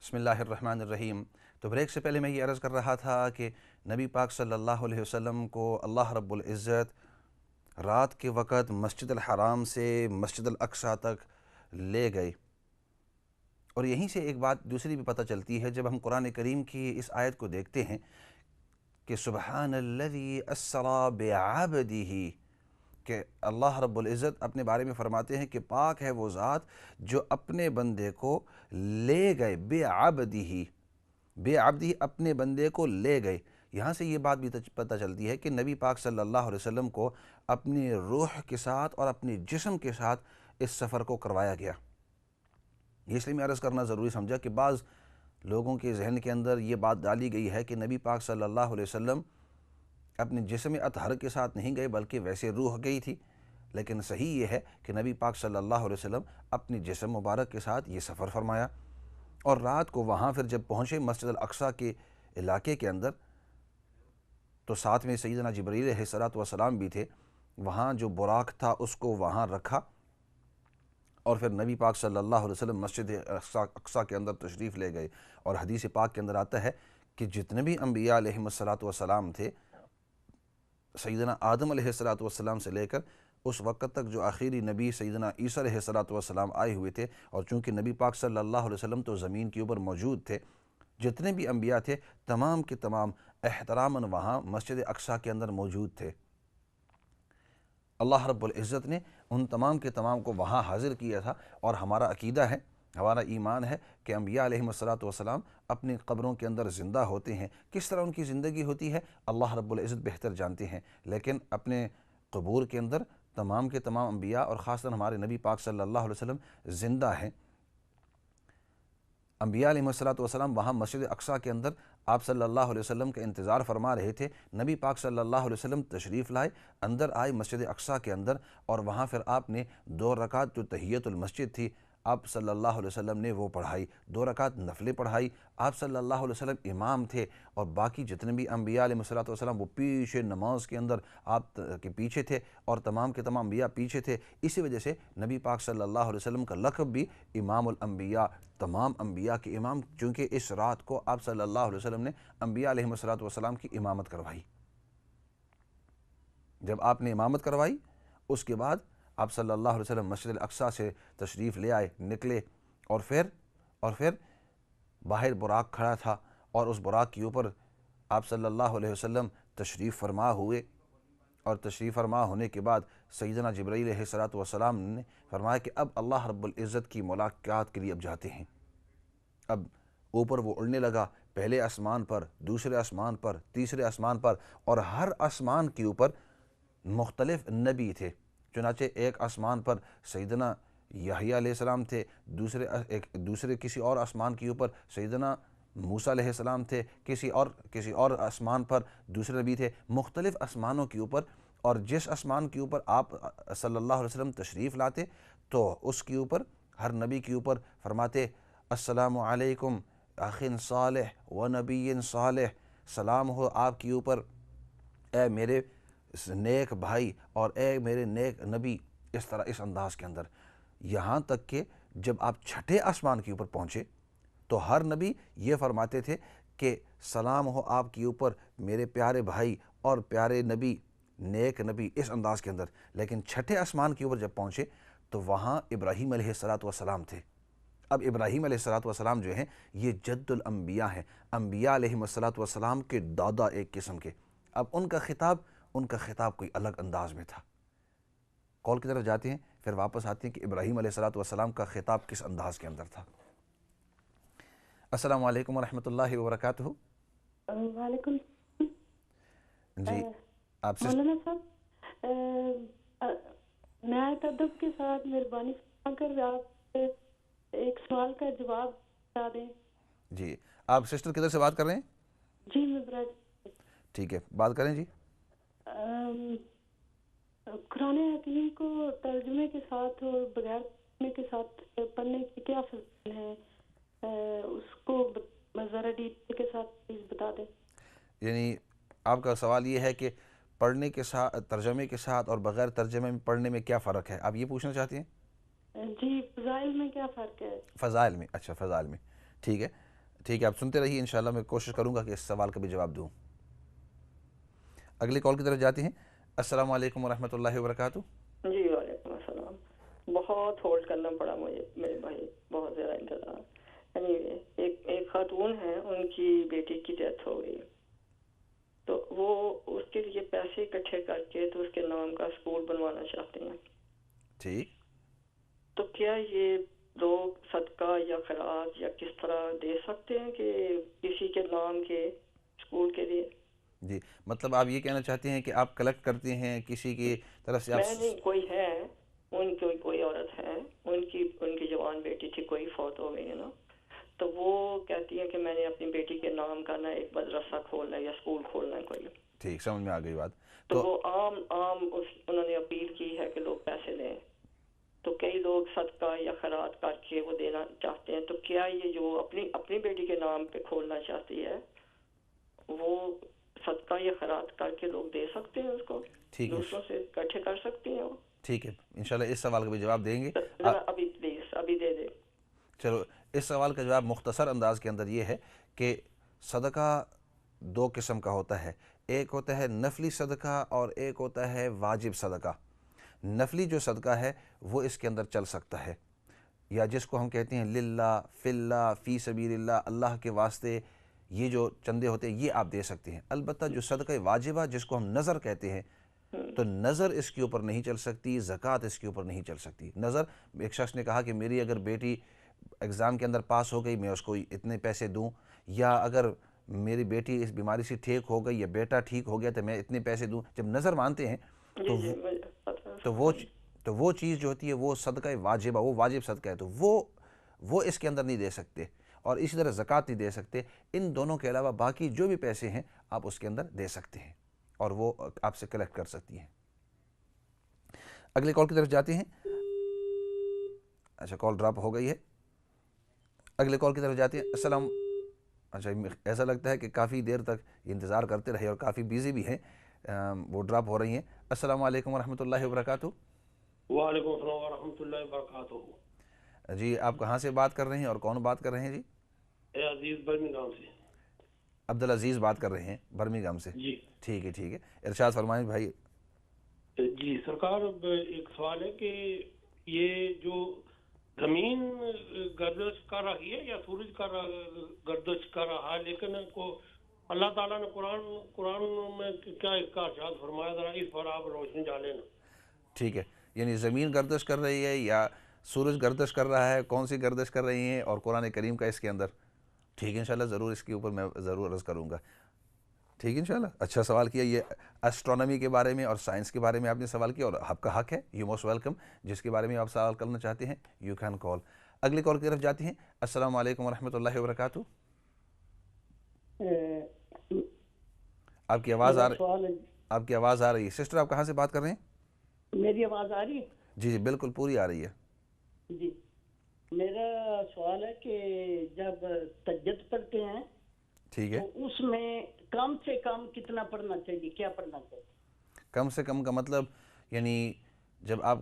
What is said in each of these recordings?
بسم اللہ الرحمن الرحیم۔ تو بریک سے پہلے میں یہ عرض کر رہا تھا کہ نبی پاک صلی اللہ علیہ وسلم کو اللہ رب العزت رات کے وقت مسجد الحرام سے مسجد الاقصیٰ تک لے گئے، اور یہیں سے ایک بات دوسری بھی پتہ چلتی ہے جب ہم قرآن کریم کی اس آیت کو دیکھتے ہیں کہ سبحان الذی اسری بعبدہ، کہ اللہ رب العزت اپنے بارے میں فرماتے ہیں کہ پاک ہے وہ ذات جو اپنے بندے کو لے گئے، بے عبدہ اپنے بندے کو لے گئے۔ یہاں سے یہ بات بھی پتہ چلتی ہے کہ نبی پاک صلی اللہ علیہ وسلم کو اپنی روح کے ساتھ اور اپنی جسم کے ساتھ اس سفر کو کروایا گیا۔ یہ اس لیے میں عرض کرنا ضروری سمجھا کہ بعض لوگوں کے ذہن کے اندر یہ بات ڈالی گئی ہے کہ نبی پاک صلی اللہ علیہ وسلم اپنے جسم اطہر کے ساتھ نہیں گئے بلکہ ویسے روح گئی تھی، لیکن صحیح یہ ہے کہ نبی پاک صلی اللہ علیہ وسلم اپنی جسم مبارک کے ساتھ یہ سفر فرمایا، اور رات کو وہاں پھر جب پہنچے مسجد الاقصیٰ کے علاقے کے اندر تو ساتھ میں سیدنا جبرائیل علیہ السلام بھی تھے۔ وہاں جو براق تھا اس کو وہاں رکھا، اور پھر نبی پاک صلی اللہ علیہ وسلم مسجد اقصیٰ کے اندر تشریف لے گئے۔ اور حدیث پاک کے اندر آتا ہے کہ جتنے بھی انبیاء علیہ السلام تھے، سیدنا آدم علیہ السلام سے لے کر اس وقت تک جو آخری نبی سیدنا عیسیٰ علیہ السلام آئے ہوئے تھے، اور چونکہ نبی پاک صلی اللہ علیہ وسلم تو زمین کے اوپر موجود تھے، جتنے بھی انبیاء تھے تمام کے تمام احتراماً وہاں مسجد اقصیٰ کے اندر موجود تھے۔ اللہ رب العزت نے ان تمام کے تمام کو وہاں حاضر کیا تھا، اور ہمارا عقیدہ ہے، ہمارا ایمان ہے کہ انبیاء علیہ السلام اپنی قبروں کے اندر زندہ ہوتے ہیں۔ کس طرح ان کی زندگی ہوتی ہے اللہ رب العزت بہتر جانتے ہیں، لیکن اپنے قبور کے اندر تمام کے تمام انبیاء اور خاصاً ہمارے نبی پاک صلی اللہ علیہ وسلم زندہ ہیں۔ انبیاء علیہ السلام وہاں مسجد اقصیٰ کے اندر آپ صلی اللہ علیہ وسلم کا انتظار فرما رہے تھے۔ نبی پاک صلی اللہ علیہ وسلم تشریف لائے، اندر آئے مسجد اقصیٰ کے اندر، اور وہاں پھر آپ نے 2 رکعت جو تحیۃ المسجد تھی آپ صلی اللہ علیہ وسلم نے وہ پڑھائی، 2 رکعت نفلیں پڑھائی۔ آپ صلی اللہ علیہ وسلم امام تھے، اور باقی جتنے بھی انبیاء علیہ السلام وہ پیچھے نماز کے اندر آپ کے پیچھے تھے، اور تمام کے تمام انبیاء پیچھے تھے۔ اسی وجہ سے نبی پاک صلی اللہ علیہ وسلم کا لقب بھی امام الانبیاء، تمام انبیاء کے امام، چونکہ اس رات کو آپ صلی اللہ علیہ وسلم نے انبیاء علیہ السلام کی امامت کروائی۔ جب آپ نے امامت کروائی اس کے بعد آپ صلی اللہ علیہ وسلم مسجد الاقصیٰ سے تشریف لے آئے، نکلے، اور پھر باہر براق کھڑا تھا، اور اس براق کے اوپر آپ صلی اللہ علیہ وسلم تشریف فرما ہوئے، اور تشریف فرما ہونے کے بعد سیدنا جبرائیل علیہ السلام نے فرمایا کہ اب اللہ رب العزت کی ملاقات کے لیے اب جاتے ہیں۔ اب اوپر وہ اڑنے لگا، پہلے آسمان پر، دوسرے آسمان پر، تیسرے آسمان پر، اور ہر آسمان کے اوپر مختلف نبی تھے۔ چنانچہ ایک آسمان پر سیدنا یحییٰ علیہ السلام تھے، دوسرے کسی اور آسمان کے اوپر سیدنا موسیٰ علیہ السلام تھے، کسی اور آسمان پر دوسرے نبی تھے، مختلف آسمانوں کے اوپر۔ اور جس آسمان کے اوپر آپ صلی اللہ علیہ وسلم تشریف لاتے تو اس کے اوپر ہر نبی کے اوپر فرماتے السلام علیکم اخ صالح و نبی صالح، سلام ہو آپ کے اوپر اے میرے نیک بھائی اور اے میرے نیک نبی، اس طرح اس انداز کے اندر، یہاں تک کہ جب آپ چھٹے آسمان کے اوپر پہنچے تو ہر نبی یہ فرماتے تھے کہ سلام ہو آپ کے اوپر میرے پیارے بھائی اور پیارے نبی، نیک نبی، اس انداز کے اندر۔ لیکن چھٹے آسمان کے اوپر جب پہنچے تو وہاں ابراہیم علیہ السلام تھے۔ اب ابراہیم علیہ السلام جو ہیں یہ جد الانبیاء ہیں، انبیاء علیہ السلام کے دادا ایک قسم کے۔ اب ان کا خطاب کوئی الگ انداز میں تھا۔ کال کی طرف جاتے ہیں، پھر واپس آتے ہیں کہ ابراہیم علیہ السلام کا خطاب کس انداز کے اندر تھا۔ السلام علیکم ورحمۃ اللہ وبرکاتہ۔ وعلیکم جی آپ سے مولانا صاحب، نہایت ادب کے ساتھ مہربانی فرما کر آپ ایک سوال کا جواب بتا دیں۔ جی آپ سسٹر کدھر سے بات کر رہے ہیں؟ جی میں برائے ٹھیک ہے بات کریں جی۔ قرآن حکیم کو ترجمے کے ساتھ اور بغیر ترجمے کے ساتھ پڑھنے کی کیا فضیلت ہے، اس کو ذرا ڈیٹیل کے ساتھ پلیز بتا دیں۔ یعنی آپ کا سوال یہ ہے کہ پڑھنے کے ساتھ، ترجمے کے ساتھ اور بغیر ترجمے میں پڑھنے میں کیا فرق ہے، آپ یہ پوچھنا چاہتے ہیں؟ جی فضائل میں کیا فرق ہے؟ فضائل میں، اچھا فضائل میں، ٹھیک ہے۔ ٹھیک ہے، آپ سنتے رہیے، انشاءاللہ میں کوشش کروں گا کہ اس سوال کا بھی جواب دوں۔ اگلی کال کی طرف جاتے ہیں۔ السلام علیکم ورحمۃ اللہ وبرکاتہ۔ جی وعلیکم السلام۔ بہت ہولڈ کرنا پڑا مجھے میرے بھائی، بہت زیادہ انتظار۔ ایک خاتون ہے، ان کی بیٹی کی ڈیتھ ہو گئی، تو وہ اس کے لیے پیسے اکٹھے کر کے تو اس کے نام کا اسکول بنوانا چاہتے ہیں۔ ٹھیک، تو کیا یہ لوگ صدقہ یا خیرات یا کس طرح دے سکتے ہیں کہ کسی کے نام کے اسکول کے لیے؟ جی، مطلب آپ یہ کہنا چاہتے ہیں کہ آپ کلیکٹ کرتے ہیں کسی کی طرف سے؟ آپ میں نہیں، کوئی ہے، ان کی کوئی عورت ہے، ان کی جوان بیٹی تھی، کوئی فوت ہو گئی ہے نا، تو وہ کہتی ہے کہ میں نے اپنی بیٹی کے نام کا نا ایک مدرسہ کھولنا ہے یا اسکول کھولنا ہے کوئی۔ ٹھیک، سمجھ میں آ گئی بات۔ تو وہ عام انہوں نے اپیل کی ہے کہ لوگ پیسے دیں، تو کئی لوگ صدقہ یا خیرات کر کے وہ دینا چاہتے ہیں، تو کیا یہ جو اپنی بیٹی کے نام پہ کھولنا چاہتی ہے وہ صدقہ یا خیرات کر کے لوگ دے سکتے ہیں اس کو؟ ٹھیک ہے، دوسروں سے اکٹھے کر سکتی ہیں وہ؟ ٹھیک ہے، انشاءاللہ اس سوال کا بھی جواب دیں گے۔ ذرا ابھی پلیز ابھی دے دے۔ چلو، اس سوال کا جواب مختصر انداز کے اندر یہ ہے کہ صدقہ دو قسم کا ہوتا ہے، ایک ہوتا ہے نفلی صدقہ اور ایک ہوتا ہے واجب صدقہ۔ نفلی جو صدقہ ہے وہ اس کے اندر چل سکتا ہے، یا جس کو ہم کہتے ہیں للہ، فی اللہ، فی سبیل اللہ، اللہ کے واسطے، یہ جو چندے ہوتے ہیں یہ آپ دے سکتے ہیں۔ البتہ جو صدقہ واجبہ جس کو ہم نظر کہتے ہیں، تو نظر اس کے اوپر نہیں چل سکتی، زکوٰۃ اس کے اوپر نہیں چل سکتی۔ نظر، ایک شخص نے کہا کہ میری اگر بیٹی ایگزام کے اندر پاس ہو گئی میں اس کو اتنے پیسے دوں، یا اگر میری بیٹی اس بیماری سے ٹھیک ہو گئی یا بیٹا ٹھیک ہو گیا تو میں اتنے پیسے دوں، جب نظر مانتے ہیں تو وہ چیز جو ہوتی ہے وہ صدقہ واجبہ، وہ واجب صدقہ ہے، تو وہ اس کے اندر نہیں دے سکتے، اور اسی طرح زکوٰۃ نہیں دے سکتے۔ ان دونوں کے علاوہ باقی جو بھی پیسے ہیں آپ اس کے اندر دے سکتے ہیں، اور وہ آپ سے کلیکٹ کر سکتی ہیں۔ اگلی کال کی طرف جاتے ہیں۔ اچھا، کال ڈراپ ہو گئی ہے، اگلے کال کی طرف جاتے ہیں۔ السلام، اچھا ایسا لگتا ہے کہ کافی دیر تک انتظار کرتے رہے اور کافی بیزی بھی ہیں، وہ ڈراپ ہو رہی ہیں۔ السلام علیکم ورحمۃ اللہ وبرکاتہ۔ وعلیکم السلام ورحمۃ اللہ وبرکاتہ۔ جی، آپ کہاں سے بات کر رہے ہیں اور کون بات کر رہے ہیں؟ جی، اے عزیز برمنگھم سے عبدالعزیز بات کر رہے ہیں برمنگھم سے۔ جی ٹھیک ہے، ٹھیک ہے، ارشاد فرمائیں بھائی۔ جی سرکار، ایک سوال ہے کہ یہ جو زمین گردش کر رہی ہے یا سورج کا گردش کر رہا ہے، لیکن کو اللہ تعالیٰ نے قرآن میں کیا اس کا ارشاد فرمایا، ذرا اس پر آپ روشنی ڈالیں نا۔ ٹھیک ہے، یعنی زمین گردش کر رہی ہے یا سورج گردش کر رہا ہے، کون سی گردش کر رہی ہیں، اور قرآن کریم کا اس کے اندر؟ ٹھیک ہے، انشاءاللہ ضرور اس کے اوپر میں ضرور عرض کروں گا۔ ٹھیک ہے، انشاءاللہ اچھا سوال کیا، یہ اسٹرونومی کے بارے میں اور سائنس کے بارے میں آپ نے سوال کیا، اور آپ کا حق ہے، یو موسٹ ویلکم، جس کے بارے میں آپ سوال کرنا چاہتے ہیں یو کین کال۔ اگلی کال کی طرف جاتی ہیں۔ السلام علیکم ورحمۃ اللہ وبرکاتہ۔ آپ کی آواز آ رہی ہے سسٹر، آپ کہاں سے بات کر رہے ہیں؟ میری آواز آ رہی ہے؟ جی جی بالکل پوری آ رہی ہے۔ جی، میرا سوال ہے کہ جب تہجد پڑھتے ہیں ٹھیک ہے، تو اس میں کم سے کم کتنا پڑھنا چاہیے، کیا پڑھنا چاہیے؟ کم سے کم کا مطلب یعنی جب آپ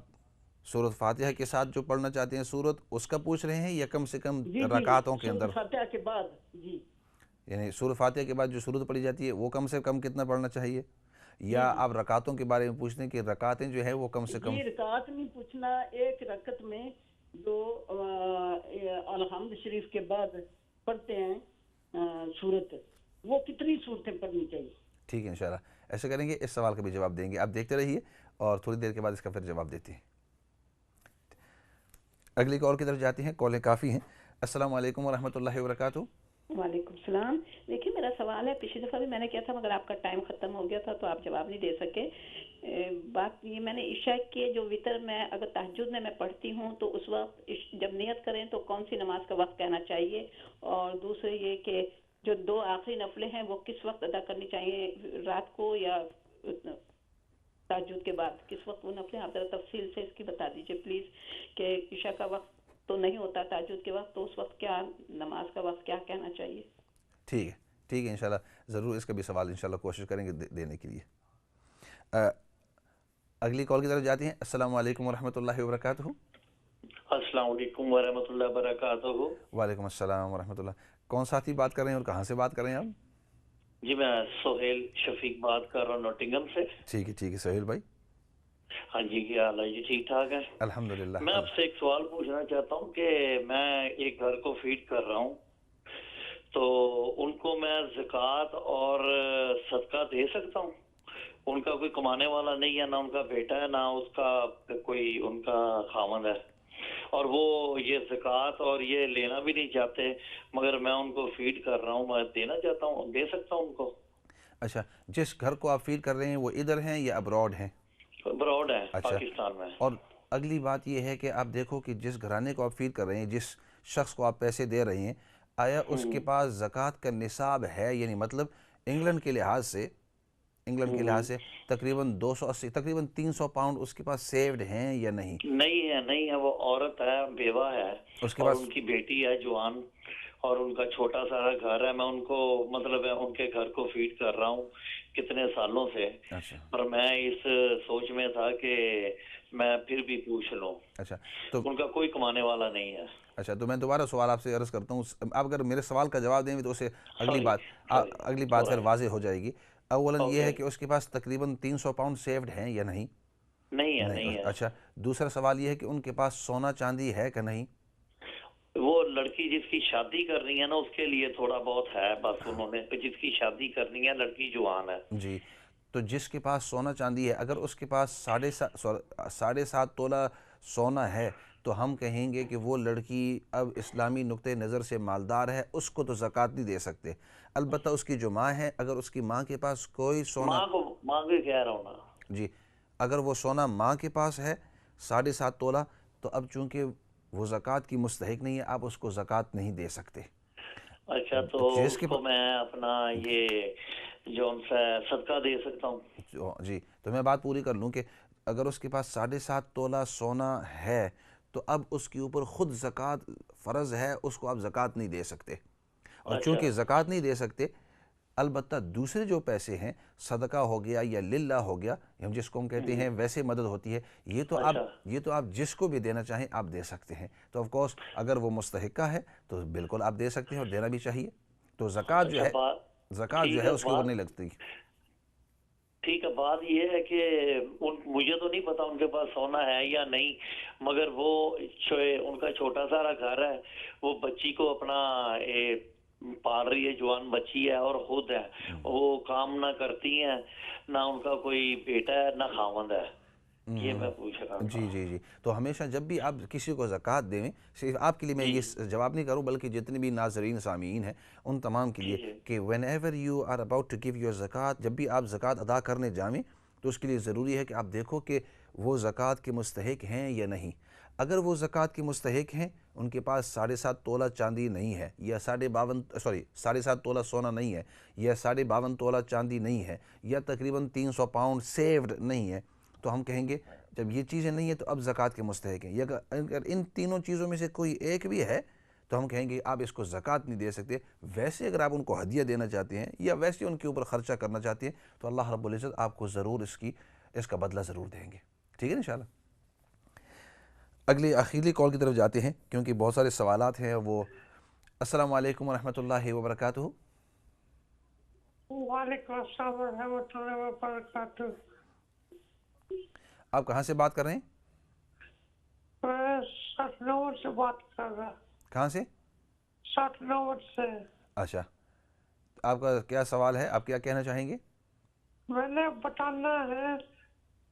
سورۃ فاتحہ کے ساتھ جو پڑھنا چاہتے ہیں سورت، اس کا پوچھ رہے ہیں، یا کم سے کم رکعتوں کے اندر؟ سورۃ فاتحہ کے بعد، جی یعنی سورۃ فاتحہ کے بعد جو سورت پڑھی جاتی ہے وہ کم سے کم کتنا پڑھنا چاہیے، یا آپ رکعتوں کے بارے میں پوچھتے ہیں کہ رکعتیں جو ہے وہ کم سے کم؟ جی، رکعت نہیں پوچھنا، ایک رکعت میں جو الحمد شریف کے بعد پڑھتے ہیں سورت، وہ کتنی صورتیں پڑھنی چاہیے؟ ٹھیک ہے، انشاءاللہ ایسے کریں گے، اس سوال کا بھی جواب دیں گے، آپ دیکھتے رہیے اور تھوڑی دیر کے بعد اس کا پھر جواب دیتے ہیں۔ اگلی کال کی طرف جاتی ہیں، کالیں کافی ہیں۔ السلام علیکم ورحمۃ اللہ وبرکاتہ۔ وعلیکم السلام۔ دیکھیے میرا سوال ہے، پچھلی دفعہ بھی میں نے کیا تھا مگر آپ کا ٹائم ختم ہو گیا تھا تو آپ جواب نہیں دے سکے۔ بات یہ، میں نے عشاء کے جو وطر میں اگر تہجد میں پڑھتی ہوں تو اس وقت جب نیت کریں تو کون سی نماز کا وقت کہنا چاہیے، اور دوسرے یہ کہ جو دو آخری نفلیں ہیں وہ کس وقت ادا کرنی چاہیے، رات کو یا تہجد کے بعد، کس وقت وہ نفلیں؟ آپ ذرا تفصیل سے اس کی بتا دیجیے پلیز، کہ عشاء کا وقت تو نہیں ہوتا تہجد کے وقت، تو اس وقت کیا نماز کا وقت کیا کہنا چاہیے؟ ٹھیک ہے، ٹھیک ہے، انشاءاللہ ضرور اس کا بھی سوال انشاءاللہ کوشش کریں گے دینے کے لیے۔ اگلی کال کی طرف جاتی ہیں۔ السلام علیکم ورحمۃ اللہ وبرکاتہ۔ السلام علیکم ورحمۃ اللہ وبرکاتہ۔ وعلیکم السلام ورحمۃ اللہ۔ کون ساتھی بات کر رہے ہیں اور کہاں سے بات کر رہے ہیں آپ؟ جی میں سہیل شفیق بات کر رہا ہوں نوٹنگم سے. ٹھیک ہے سہیل بھائی. ہاں جی کیا حال ہے جی؟ ٹھیک ٹھاک ہے الحمدللہ. میں آپ سے ایک سوال پوچھنا چاہتا ہوں کہ میں ایک گھر کو فیڈ کر رہا ہوں تو ان کو میں زکوٰۃ اور صدقہ دے سکتا ہوں؟ ان کا کوئی کمانے والا نہیں ہے، نہ ان کا بیٹا ہے، نہ اس کا کوئی ان کا خاوند ہے، اور وہ یہ زکوٰۃ اور یہ لینا بھی نہیں چاہتے، مگر میں ان کو فیڈ کر رہا ہوں، میں دینا چاہتا ہوں، دے سکتا ہوں ان کو؟ اچھا، جس گھر کو آپ فیڈ کر رہے ہیں وہ ادھر ہیں یا ابراڈ ہیں؟ ابراڈ ہے، اچھا، پاکستان میں. اور اگلی بات یہ ہے کہ آپ دیکھو کہ جس گھرانے کو آپ فیڈ کر رہے ہیں، جس شخص کو آپ پیسے دے رہے ہیں، آیا اس کے پاس زکوٰۃ کا نصاب ہے؟ یعنی مطلب انگلینڈ کے لحاظ سے تقریباً 280 تقریباً 300 پاؤنڈ اس کے پاس سیوڈ ہیں یا نہیں؟ نہیں ہے، وہ عورت ہے، بیوہ ہے، اس کے اور پاس ان کی بیٹی ہے جوان، اور ان کا چھوٹا سارا گھر ہے. میں ان کو مطلب ان کے گھر کو فیڈ کر رہا ہوں کتنے سالوں سے، اچھا پر میں اس سوچ میں تھا کہ میں پھر بھی پوچھ لوں. اچھا تو ان کا کوئی کمانے والا نہیں ہے. اچھا تو میں دوبارہ سوال آپ سے عرض کرتا ہوں، آپ اگر میرے سوال کا جواب دیں گے تو اسے اگلی Sorry. بات پھر واضح ہو جائے گی. اولاً یہ ہے Okay. کہ اس کے پاس تقریباً 300 پاؤنڈ سیوڈ ہیں یا نہیں؟ نہیں ہے. اچھا، دوسرا سوال یہ ہے کہ ان کے پاس سونا چاندی ہے کہ نہیں؟ وہ لڑکی جس کی شادی کرنی ہے نا اس کے لیے تھوڑا بہت ہے، بس انہوں نے جس کی شادی کرنی ہے، لڑکی جوان ہے. جی، تو جس کے پاس سونا چاندی ہے، اگر اس کے پاس 7.5 تولہ سونا ہے تو ہم کہیں گے کہ وہ لڑکی اب اسلامی نقطہ نظر سے مالدار ہے، اس کو تو زکوٰۃ نہیں دے سکتے. البتہ اس کی جو ماں ہے، اگر اس کی ماں کے پاس کوئی سونا، ماں کو کہہ رہا ہوں نا جی، اگر وہ سونا ماں کے پاس ہے 7.5 تولہ، تو اب چونکہ وہ زکوٰۃ کی مستحق نہیں ہے، آپ اس کو زکوٰۃ نہیں دے سکتے. اچھا تو اس کو میں اپنا یہ جو ان سے صدقہ دے سکتا ہوں؟ جی، تو میں بات پوری کر لوں کہ اگر اس کے پاس 7.5 تولہ سونا ہے تو اب اس کے اوپر خود زکوٰۃ فرض ہے، اس کو آپ زکوٰۃ نہیں دے سکتے. اور چونکہ زکوٰۃ نہیں دے سکتے، البتہ دوسرے جو پیسے ہیں، صدقہ ہو گیا یا للہ ہو گیا، ہم جس کو ہم کہتے ہیں ویسے مدد ہوتی ہے، یہ تو آپ جس کو بھی دینا چاہیں آپ دے سکتے ہیں. تو آف کورس اگر وہ مستحقہ ہے تو بالکل آپ دے سکتے ہیں اور دینا بھی چاہیے. تو زکوٰۃ جو ہے اس کے اوپر نہیں لگتی. ٹھیک ہے، بات یہ ہے کہ مجھے تو نہیں پتا ان کے پاس سونا ہے یا نہیں، مگر وہ ان کا چھوٹا سارا گھر ہے، وہ بچی کو اپنا پال رہی ہے، جوان بچی ہے اور خود ہے، وہ کام نہ کرتی ہیں، نہ ان کا کوئی بیٹا ہے نہ خاوند ہے. یہ میں پوچھ رہا ہوں. جی، تو ہمیشہ جب بھی آپ کسی کو زکوٰۃ دیں، صرف آپ کے لیے میں یہ جواب نہیں کروں بلکہ جتنے بھی ناظرین سامعین ہیں ان تمام کے لیے، کہ whenever you are about to give your zakat, جب بھی آپ زکوٰۃ ادا کرنے جائیں تو اس کے لیے ضروری ہے کہ آپ دیکھو کہ وہ زکوٰۃ کے مستحق ہیں یا نہیں. اگر وہ زکوٰۃ کے مستحق ہیں، ان کے پاس 7.5 تولہ چاندی نہیں ہے، یا 7.5 تولہ سونا نہیں ہے، یا 52 تولہ چاندی نہیں ہے، یا تقریباً 300 پاؤنڈ سیوڈ نہیں ہے، تو ہم کہیں گے جب یہ چیزیں نہیں ہیں تو اب زکوٰۃ کے مستحق ہیں. اگر ان تینوں چیزوں میں سے کوئی ایک بھی ہے تو ہم کہیں گے آپ اس کو زکوٰۃ نہیں دے سکتے. ویسے اگر آپ ان کو ہدیہ دینا چاہتے ہیں یا ویسے ان کے اوپر خرچہ کرنا چاہتے ہیں تو اللہ رب العزت آپ کو ضرور اس کا بدلہ ضرور دیں گے. ٹھیک ہے انشاءاللہ. اخیری کال کی طرف جاتے ہیں کیونکہ بہت سارے سوالات ہیں. وہ السلام علیکم ورحمۃ اللہ وبرکاتہ. وعلیکم السلام ورحمۃ اللہ وبرکاتہ. آپ کہاں سے بات کر رہے ہیں؟ میں سٹھ نور سے بات کر رہا. کہاں سے؟ سٹھ نور سے. اچھا، آپ کا کیا سوال ہے؟ آپ کیا کہنا چاہیں گے؟ میں نے بتانا ہے،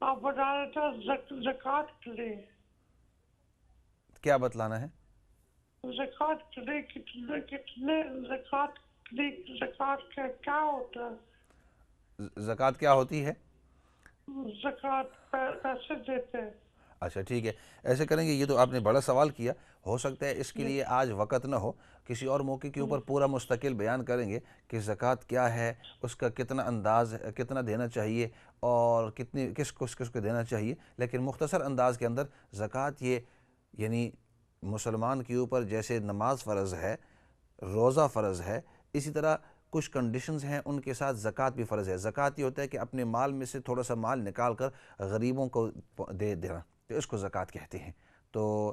آپ بتا رہے تھے زکوٰۃ کے لیے. کیا بتلانا ہے؟ زکوٰۃ کے لیے کتنے زکوٰۃ کا کیا ہوتا ہے؟ زکوٰۃ کیا ہوتی ہے؟ زکوٰۃ پیسے دیتے ہیں. اچھا ٹھیک ہے، ایسے کریں گے. یہ تو آپ نے بڑا سوال کیا، ہو سکتا ہے اس کے لیے آج وقت نہ ہو، کسی اور موقع کے اوپر پورا مستقل بیان کریں گے کہ زکوٰۃ کیا ہے، اس کا کتنا انداز، کتنا دینا چاہیے اور کس کو دینا چاہیے. لیکن مختصر انداز کے اندر زکوٰۃ یہ یعنی مسلمان کے اوپر جیسے نماز فرض ہے، روزہ فرض ہے، اسی طرح کچھ کنڈیشنز ہیں ان کے ساتھ زکوٰۃ بھی فرض ہے. زکوٰۃ یہ ہوتا ہے کہ اپنے مال میں سے تھوڑا سا مال نکال کر غریبوں کو دے دینا، تو اس کو زکوٰۃ کہتے ہیں. تو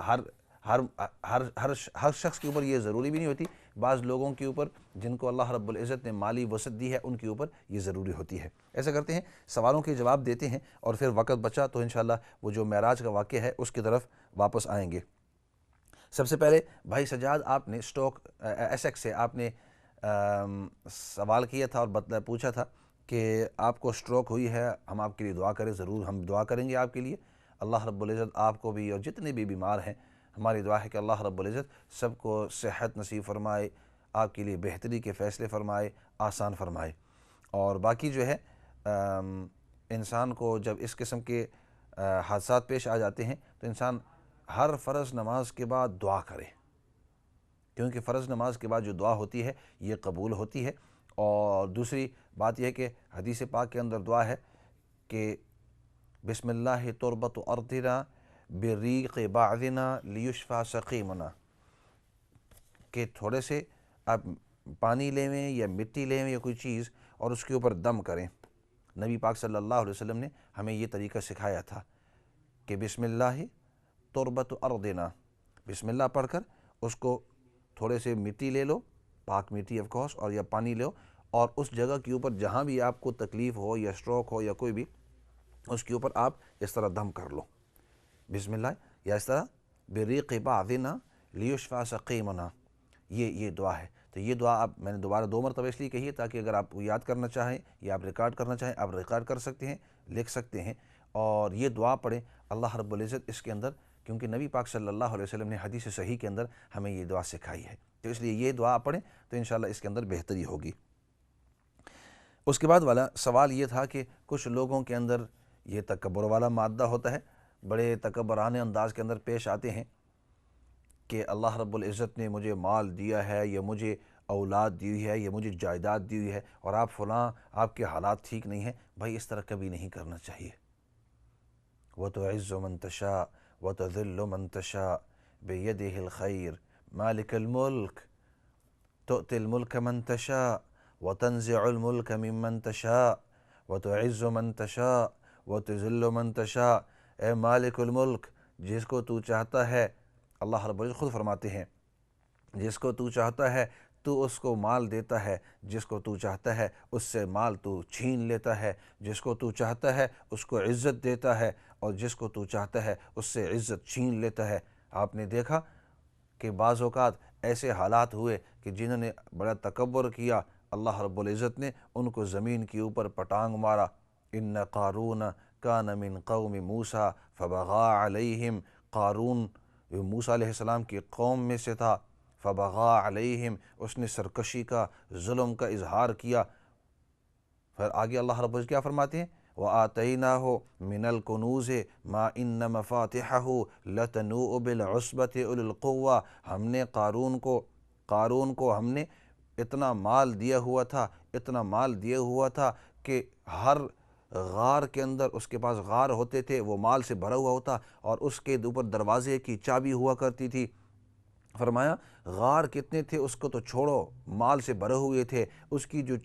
ہر شخص کے اوپر یہ ضروری بھی نہیں ہوتی بعض لوگوں کے اوپر جن کو اللہ رب العزت نے مالی وسعت دی ہے ان کے اوپر یہ ضروری ہوتی ہے۔ ایسا کرتے ہیں سوالوں کے جواب دیتے ہیں اور پھر وقت بچا تو انشاءاللہ وہ جو معراج کا واقعہ ہے اس کی طرف واپس آئیں گے۔ سب سے پہلے بھائی سجاد آپ نے اسٹوک ایسیکس سے آپ نے سوال کیا تھا اور پوچھا تھا کہ آپ کو سٹروک ہوئی ہے، ہم آپ کے لیے دعا کریں۔ ضرور ہم دعا کریں گے آپ کے لیے، اللہ رب العزت آپ کو بھی اور جتنے بھی بیمار ہیں ہماری دعا ہے کہ اللہ رب العزت سب کو صحت نصیب فرمائے، آپ کے لیے بہتری کے فیصلے فرمائے، آسان فرمائے۔ اور باقی جو ہے انسان کو جب اس قسم کے حادثات پیش آ جاتے ہیں تو انسان ہر فرض نماز کے بعد دعا کرے، کیونکہ فرض نماز کے بعد جو دعا ہوتی ہے یہ قبول ہوتی ہے۔ اور دوسری بات یہ ہے کہ حدیث پاک کے اندر دعا ہے کہ بسم اللہ تربت ارضنا بریق بعضنا لیشفى سقیمنا، کہ تھوڑے سے آپ پانی لیویں یا مٹی لیویں یا کوئی چیز اور اس کے اوپر دم کریں۔ نبی پاک صلی اللہ علیہ وسلم نے ہمیں یہ طریقہ سکھایا تھا کہ بسم اللہ تربت ارضنا، بسم اللہ پڑھ کر اس کو تھوڑے سے مٹی لے لو، پاک مٹی آف کورس، اور یا پانی لو، اور اس جگہ کے اوپر جہاں بھی آپ کو تکلیف ہو یا سٹروک ہو یا کوئی بھی، اس کے اوپر آپ اس طرح دم کر لو بسم اللہ، یا اس طرح بریق بعضنا لیشفى سقیمنا، یہ دعا ہے۔ تو یہ دعا آپ میں نے دوبارہ 2 مرتبہ اس لیے کہی ہے تاکہ اگر آپ یاد کرنا چاہیں یا آپ ریکارڈ کرنا چاہیں آپ ریکارڈ کر سکتے ہیں، لکھ سکتے ہیں، اور یہ دعا پڑھیں اللہ رب العزت اس کے اندر، کیونکہ نبی پاک صلی اللہ علیہ وسلم نے حدیث صحیح کے اندر ہمیں یہ دعا سکھائی ہے، تو اس لیے یہ دعا پڑھیں تو انشاءاللہ اس کے اندر بہتری ہوگی۔ اس کے بعد والا سوال یہ تھا کہ کچھ لوگوں کے اندر یہ تکبر والا مادہ ہوتا ہے، بڑے تکبرانہ انداز کے اندر پیش آتے ہیں کہ اللہ رب العزت نے مجھے مال دیا ہے یا مجھے اولاد دی ہوئی ہے یا مجھے جائیداد دی ہوئی ہے اور آپ فلاں آپ کے حالات ٹھیک نہیں ہیں۔ بھائی اس طرح کبھی نہیں کرنا چاہیے۔ وَتُعِزُّ مَن تَشَاءُ وَتُذِلُّ مَن تَشَاءُ بِيَدِهِ الْخَيْرُ مَالِكَ الْمُلْكِ تُؤْتِي الْمُلْكَ مَن تَشَاءُ وَتَنزِعُ الْمُلْكَ مِمَّن تَشَاءُ وَتُعِزُّ مَن تَشَاءُ وَتُذِلُّ مَن تَشَاءُ، اے مالک الملک، جس کو تو چاہتا ہے، اللہ رب العزت خود فرماتے ہیں جس کو تو چاہتا ہے تو اس کو مال دیتا ہے، جس کو تو چاہتا ہے اس سے مال تو چھین لیتا ہے، جس کو تو چاہتا ہے اس کو عزت دیتا ہے اور جس کو تو چاہتا ہے اس سے عزت چھین لیتا ہے۔ آپ نے دیکھا کہ بعض اوقات ایسے حالات ہوئے کہ جنہوں نے بڑا تکبر کیا، اللہ رب العزت نے ان کو زمین کے اوپر پٹانگ مارا۔ ان قارون کان من قوم موسیٰ فبغى علیہم، قارون موسیٰ علیہ السلام کی قوم میں سے تھا، فبغى علیہم، اس نے سرکشی کا، ظلم کا اظہار کیا۔ پھر آگے اللہ رب العزت کیا فرماتے ہیں؟ وَآتَيْنَاهُ مِنَ الْكُنُوزِ مَا إِنَّ مَفَاتِحَهُ لَتَنُوءُ بِالْعُصْبَةِ أُولِي الْقُوَّةِ، ہم نے قارون کو ہم نے اتنا مال دیا ہوا تھا کہ ہر غار کے اندر اس کے پاس غار ہوتے تھے، وہ مال سے بھرا ہوا ہوتا اور اس کے اوپر دروازے کی چابی ہوا کرتی تھی۔ فرمایا غار کتنے تھے اس کو تو چھوڑو، مال سے بھرے ہوئے تھے، اس کی جو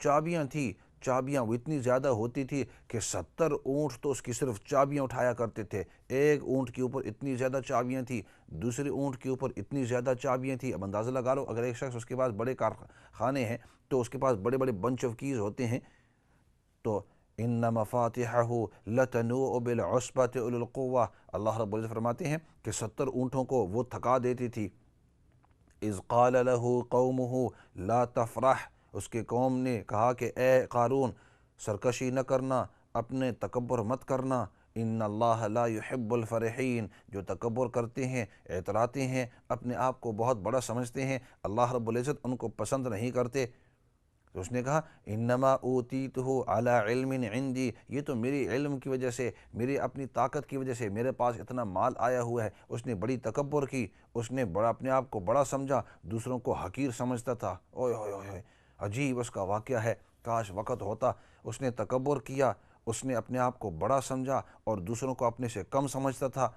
چابیاں وہ اتنی زیادہ ہوتی تھی کہ 70 اونٹ تو اس کی صرف چابیاں اٹھایا کرتے تھے۔ ایک اونٹ کے اوپر اتنی زیادہ چابیاں تھیں، دوسرے اونٹ کے اوپر اتنی زیادہ چابیاں تھیں۔ اب اندازہ لگا لو اگر ایک شخص اس کے پاس بڑے کارخانے ہیں تو اس کے پاس بڑے بڑے بنچ آف کیز ہوتے ہیں، تو ان مفاتحہ لتنوء بالعصبۃ اولي القوہ، اللہ رب العزت فرماتے ہیں کہ 70 اونٹوں کو وہ تھکا دیتی تھی۔ اذ قال له قومه لا تفرح، اس کے قوم نے کہا کہ اے قارون سرکشی نہ کرنا، اپنے تکبر مت کرنا، ان اللہ لا يحب الفرحین، جو تکبر کرتے ہیں، اعتراتے ہیں، اپنے آپ کو بہت بڑا سمجھتے ہیں، اللہ رب العزت ان کو پسند نہیں کرتے۔ تو اس نے کہا انما اوتیتہ علی علم عندی، یہ تو میری علم کی وجہ سے، میری اپنی طاقت کی وجہ سے میرے پاس اتنا مال آیا ہوا ہے۔ اس نے بڑی تکبر کی، اس نے بڑا اپنے آپ کو بڑا سمجھا، دوسروں کو حقیر سمجھتا تھا۔ اوئے ہوئے ہوئے، عجیب اس کا واقعہ ہے، کاش وقت ہوتا۔ اس نے تکبر کیا، اس نے اپنے آپ کو بڑا سمجھا اور دوسروں کو اپنے سے کم سمجھتا تھا۔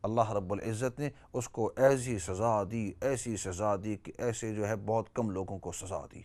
اللہ رب العزت نے اس کو ایسی سزا دی کہ ایسے جو ہے بہت کم لوگوں کو سزا دی،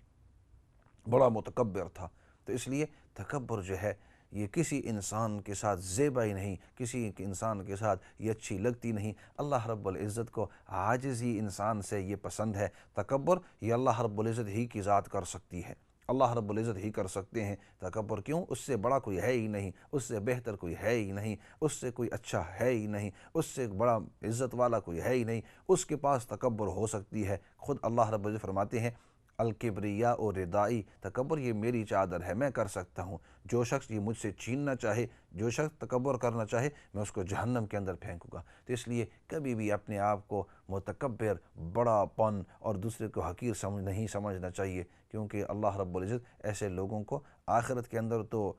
بڑا متکبر تھا۔ تو اس لیے تکبر جو ہے یہ کسی انسان کے ساتھ زیبا ہی نہیں، کسی انسان کے ساتھ یہ اچھی لگتی نہیں۔ اللہ رب العزت کو عاجزی انسان سے یہ پسند ہے۔ تکبر یہ اللہ رب العزت ہی کی ذات کر سکتی ہے، اللہ رب العزت ہی کر سکتے ہیں تکبر۔ کیوں؟ اس سے بڑا کوئی ہے ہی نہیں، اس سے بہتر کوئی ہے ہی نہیں، اس سے کوئی اچھا ہے ہی نہیں، اس سے بڑا عزت والا کوئی ہے ہی نہیں، اس کے پاس تکبر ہو سکتی ہے۔ خود اللہ رب العزت فرماتے ہیں الکبریا و ردائی، تکبر یہ میری چادر ہے، میں کر سکتا ہوں۔ جو شخص یہ مجھ سے چھیننا چاہے، جو شخص تکبر کرنا چاہے، میں اس کو جہنم کے اندر پھینکوں گا۔ تو اس لیے کبھی بھی اپنے آپ کو متکبر، بڑا پن اور دوسرے کو حقیر نہیں سمجھنا چاہیے، کیونکہ اللہ رب العزت ایسے لوگوں کو آخرت کے اندر تو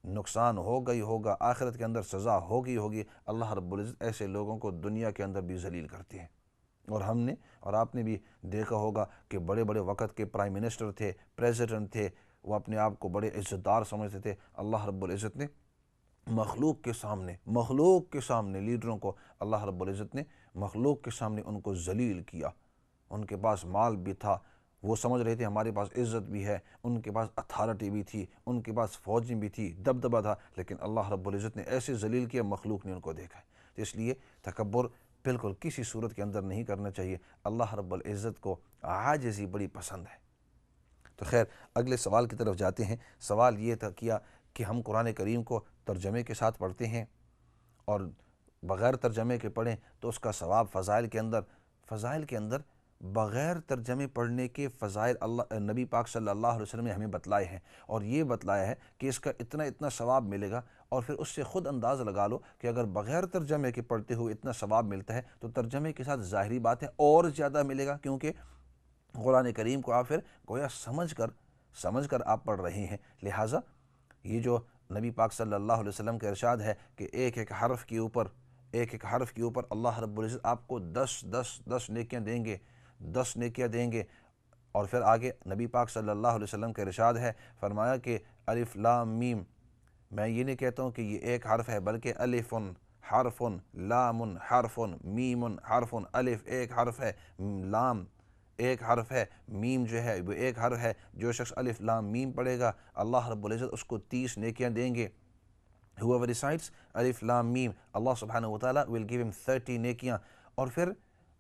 نقصان ہوگا ہی ہوگا، آخرت کے اندر سزا ہوگی۔ اللہ رب العزت ایسے لوگوں کو دنیا کے اندر بھی ذلیل کرتے ہیں۔ اور ہم نے اور آپ نے بھی دیکھا ہوگا کہ بڑے بڑے وقت کے پرائم منسٹر تھے، پریزیڈنٹ تھے، وہ اپنے آپ کو بڑے عزت دار سمجھتے تھے۔ اللہ رب العزت نے مخلوق کے سامنے لیڈروں کو، اللہ رب العزت نے مخلوق کے سامنے ان کو ذلیل کیا۔ ان کے پاس مال بھی تھا، وہ سمجھ رہے تھے ہمارے پاس عزت بھی ہے، ان کے پاس اتھارٹی بھی تھی، ان کے پاس فوجیں بھی تھی، دبدبہ تھا، لیکن اللہ رب العزت نے ایسے ذلیل کیا مخلوق نے ان کو دیکھا ہے۔ تو اس لیے تکبر بالکل کسی صورت کے اندر نہیں کرنا چاہیے۔ اللہ رب العزت کو عاجزی بڑی پسند ہے۔ تو خیر اگلے سوال کی طرف جاتے ہیں۔ سوال یہ تھا کیا کہ ہم قرآن کریم کو ترجمے کے ساتھ پڑھتے ہیں اور بغیر ترجمے کے پڑھیں تو اس کا ثواب فضائل کے اندر بغیر ترجمے پڑھنے کے فضائل نبی پاک صلی اللہ علیہ وسلم نے ہمیں بتلائے ہیں، اور یہ بتلایا ہے کہ اس کا اتنا ثواب ملے گا، اور پھر اس سے خود انداز لگا لو کہ اگر بغیر ترجمے کے پڑھتے ہوئے اتنا ثواب ملتا ہے تو ترجمے کے ساتھ ظاہری بات ہے اور زیادہ ملے گا، کیونکہ قرآن کریم کو آپ پھر گویا سمجھ کر آپ پڑھ رہے ہیں۔ لہٰذا یہ جو نبی پاک صلی اللہ علیہ وسلم کا ارشاد ہے کہ ایک ایک حرف کے اوپر اللہ رب العزت آپ کو 10 نیکیاں دیں گے، 10 نیکیاں دیں گے۔ اور پھر آگے نبی پاک صلی اللہ علیہ وسلم کا ارشاد ہے، فرمایا کہ الف لام میم، میں یہ نہیں کہتا ہوں کہ یہ ایک حرف ہے، بلکہ الف حرف، لام حرف، میم حرف۔ الف ایک حرف ہے، لام ایک حرف ہے، میم جو ہے وہ ایک حرف ہے۔ جو شخص الف لام میم پڑھے گا اللہ رب العزت اس کو 30 نیکیاں دیں گے۔ Whoever recites الف لام میم اللہ سبحانہ وتعالی will give him 30 نیکیاں۔ اور پھر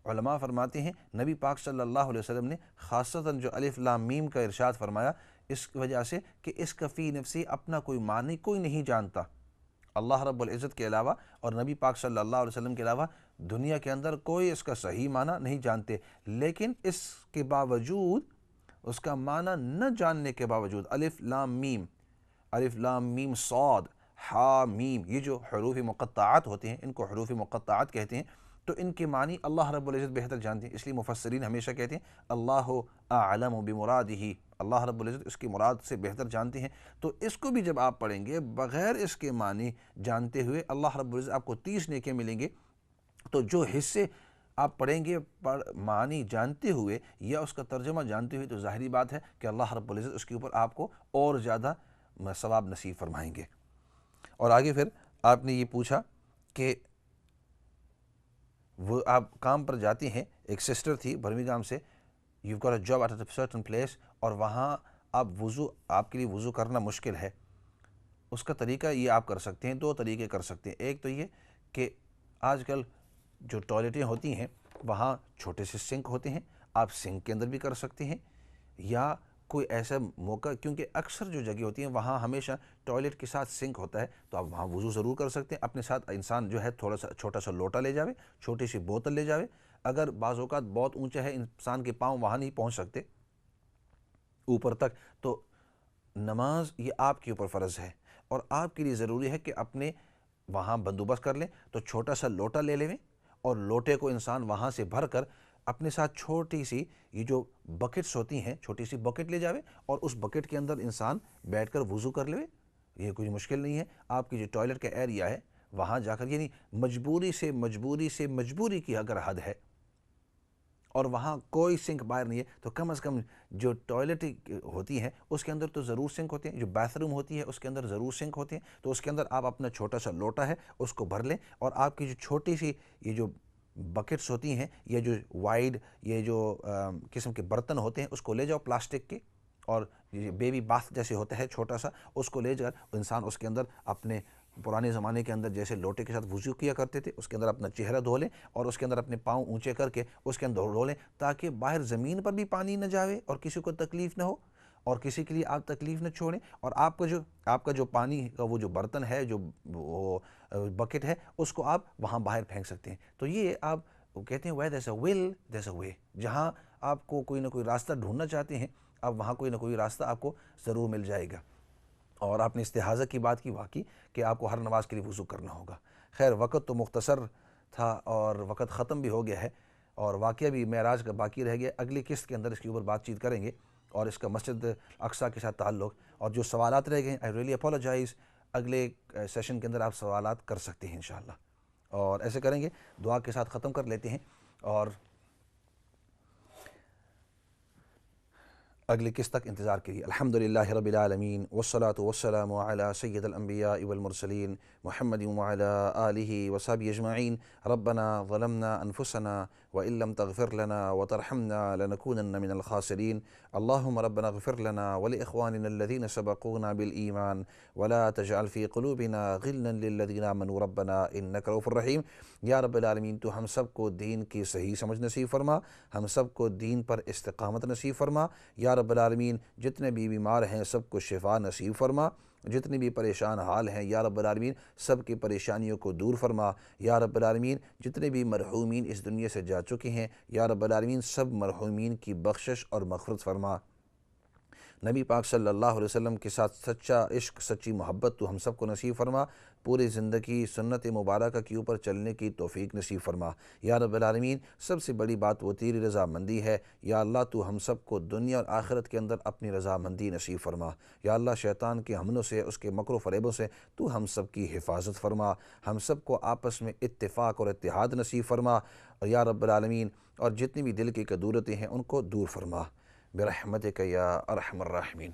علماء فرماتے ہیں نبی پاک صلی اللہ علیہ وسلم نے خاصتاً جو الف لام میم کا ارشاد فرمایا اس وجہ سے کہ اس کا فی نفسی اپنا کوئی معنی کوئی نہیں جانتا، اللہ رب العزت کے علاوہ اور نبی پاک صلی اللہ علیہ وسلم کے علاوہ دنیا کے اندر کوئی اس کا صحیح معنی نہیں جانتے، لیکن اس کے باوجود، اس کا معنی نہ جاننے کے باوجود الف لام میم صاد ہا میم، یہ جو حروف مقطعات ہوتے ہیں ان کو حروف مقطعات کہتے ہیں، تو ان کے معنی اللہ رب العزت بہتر جانتے ہیں۔ اس لیے مفسرین ہمیشہ کہتے ہیں اللہ اعلم بمرادہ، اللہ رب العزت اس کی مراد سے بہتر جانتے ہیں۔ تو اس کو بھی جب آپ پڑھیں گے بغیر اس کے معنی جانتے ہوئے اللہ رب العزت آپ کو 30 نیکیاں ملیں گے۔ تو جو حصے آپ پڑھیں گے معنی جانتے ہوئے یا اس کا ترجمہ جانتے ہوئے، تو ظاہری بات ہے کہ اللہ رب العزت اس کے اوپر آپ کو اور زیادہ ثواب نصیب فرمائیں گے۔ اور آگے پھر آپ نے یہ پوچھا کہ وہ آپ کام پر جاتی ہیں، ایک سسٹر تھی برمنگھم سے، you've got a job at a certain place، اور وہاں آپ کے لیے وضو کرنا مشکل ہے۔ اس کا طریقہ یہ آپ کر سکتے ہیں، 2 طریقے کر سکتے ہیں۔ ایک تو یہ کہ آج کل جو ٹوائلٹیں ہوتی ہیں وہاں چھوٹے سے سنک ہوتے ہیں، آپ سنک کے اندر بھی کر سکتے ہیں، یا کوئی ایسا موقع، کیونکہ اکثر جو جگہ ہوتی ہیں وہاں ہمیشہ ٹوائلٹ کے ساتھ سنک ہوتا ہے، تو آپ وہاں وضو ضرور کر سکتے ہیں۔ اپنے ساتھ انسان جو ہے تھوڑا سا چھوٹا سا لوٹا لے جاوے، چھوٹی سی بوتل لے جاوے۔ اگر بعض اوقات بہت اونچا ہے، انسان کے پاؤں وہاں نہیں پہنچ سکتے اوپر تک، تو نماز یہ آپ کے اوپر فرض ہے، اور آپ کے لیے ضروری ہے کہ اپنے وہاں بندوبست کر لیں۔ تو چھوٹا سا لوٹا لے لیں، اور لوٹے کو انسان وہاں سے بھر کر اپنے ساتھ چھوٹی سی یہ جو بکٹس ہوتی ہیں، چھوٹی سی بکٹ لے جاوے، اور اس بکٹ کے اندر انسان بیٹھ کر وضو کر لے۔ یہ کوئی مشکل نہیں ہے۔ آپ کی جو ٹوائلٹ کا ایریا ہے وہاں جا کر، یعنی مجبوری کی اگر حد ہے اور وہاں کوئی سنک باہر نہیں ہے، تو کم از کم جو ٹوائلٹ ہوتی ہیں اس کے اندر تو ضرور سنک ہوتے ہیں، جو بیتھ روم ہوتی ہے اس کے اندر ضرور سنک ہوتے ہیں، تو اس کے اندر آپ اپنا چھوٹا سا لوٹا ہے اس کو بھر لیں، اور آپ کی جو چھوٹی سی یہ جو بکٹس ہوتی ہیں یا جو وائڈ یہ جو قسم کے برتن ہوتے ہیں اس کو لے جاؤ پلاسٹک کے، اور یہ بیبی باتھ جیسے ہوتا ہے چھوٹا سا، اس کو لے کر انسان اس کے اندر اپنے پرانے زمانے کے اندر جیسے لوٹے کے ساتھ وضو کیا کرتے تھے، اس کے اندر اپنا چہرہ دھو لیں اور اس کے اندر اپنے پاؤں اونچے کر کے اس کے اندر دھو لیں، تاکہ باہر زمین پر بھی پانی نہ جاوے اور کسی کو تکلیف نہ ہو اور کسی کے لیے آپ تکلیف نہ چھوڑیں، اور آپ کا جو پانی کا وہ جو برتن ہے، جو وہ بکٹ ہے، اس کو آپ وہاں باہر پھینک سکتے ہیں۔ تو یہ آپ کہتے ہیں where there's a will there's a way، جہاں آپ کو کوئی نہ کوئی راستہ ڈھونڈنا چاہتے ہیں، اب وہاں کوئی نہ کوئی راستہ آپ کو ضرور مل جائے گا۔ اور آپ نے استحاضہ کی بات کی واقعی کہ آپ کو ہر نماز کے لیے وضو کرنا ہوگا۔ خیر وقت تو مختصر تھا اور وقت ختم بھی ہو گیا ہے، اور واقعہ بھی معراج کا باقی رہ گیا۔ اگلی قسط کے اندر اس کے اوپر بات چیت کریں گے اور اس کا مسجد اقصیٰ کے ساتھ تعلق، اور جو سوالات رہ گئے آئی ریئلی اپولوجائز، اگلے سیشن کے اندر آپ سوالات کر سکتے ہیں انشاءاللہ، اور ایسے کریں گے دعا کے ساتھ ختم کر لیتے ہیں اور اگلی قسط تک انتظار کیجیے۔ الحمدللہ رب العالمین والصلاة والسلام علی سید الانبیاء والمرسلین محمد وعلی آلہ وصحبہ اجمعین۔ ربنا ظلمنا انفسنا وإن لم تغفر لنا وترحمنا لنكونن من الخاسرين اللهم ربنا اغفر لنا ولإخواننا الذين سبقونا بالإيمان ولا تجعل في قلوبنا غلا للذين آمنوا ربنا إنك رؤوف رحيم۔ یا رب العالمین تو ہم سب کو دین کی صحیح سمجھ نصیب فرما، ہم سب کو دین پر استقامت نصیب فرما۔ یا رب العالمین جتنے بھی بیمار ہیں سب کو شفا نصیب فرما، جتنی بھی پریشان حال ہیں یا رب العالمین سب کی پریشانیوں کو دور فرما۔ یا رب العالمین جتنے بھی مرحومین اس دنیا سے جا چکے ہیں یا رب العالمین سب مرحومین کی بخشش اور مغفرت فرما۔ نبی پاک صلی اللہ علیہ وسلم کے ساتھ سچا عشق، سچی محبت تو ہم سب کو نصیب فرما، پوری زندگی سنت مبارکہ کے اوپر چلنے کی توفیق نصیب فرما۔ یا رب العالمین سب سے بڑی بات وہ تیری رضا مندی ہے، یا اللہ تو ہم سب کو دنیا اور آخرت کے اندر اپنی رضا مندی نصیب فرما۔ یا اللہ شیطان کے حملوں سے، اس کے مکر و فریبوں سے تو ہم سب کی حفاظت فرما، ہم سب کو آپس میں اتفاق اور اتحاد نصیب فرما، اور یا رب العالمین اور جتنی بھی دل کی کدورتیں ہیں ان کو دور فرما برحمتک یا ارحم الراحمین۔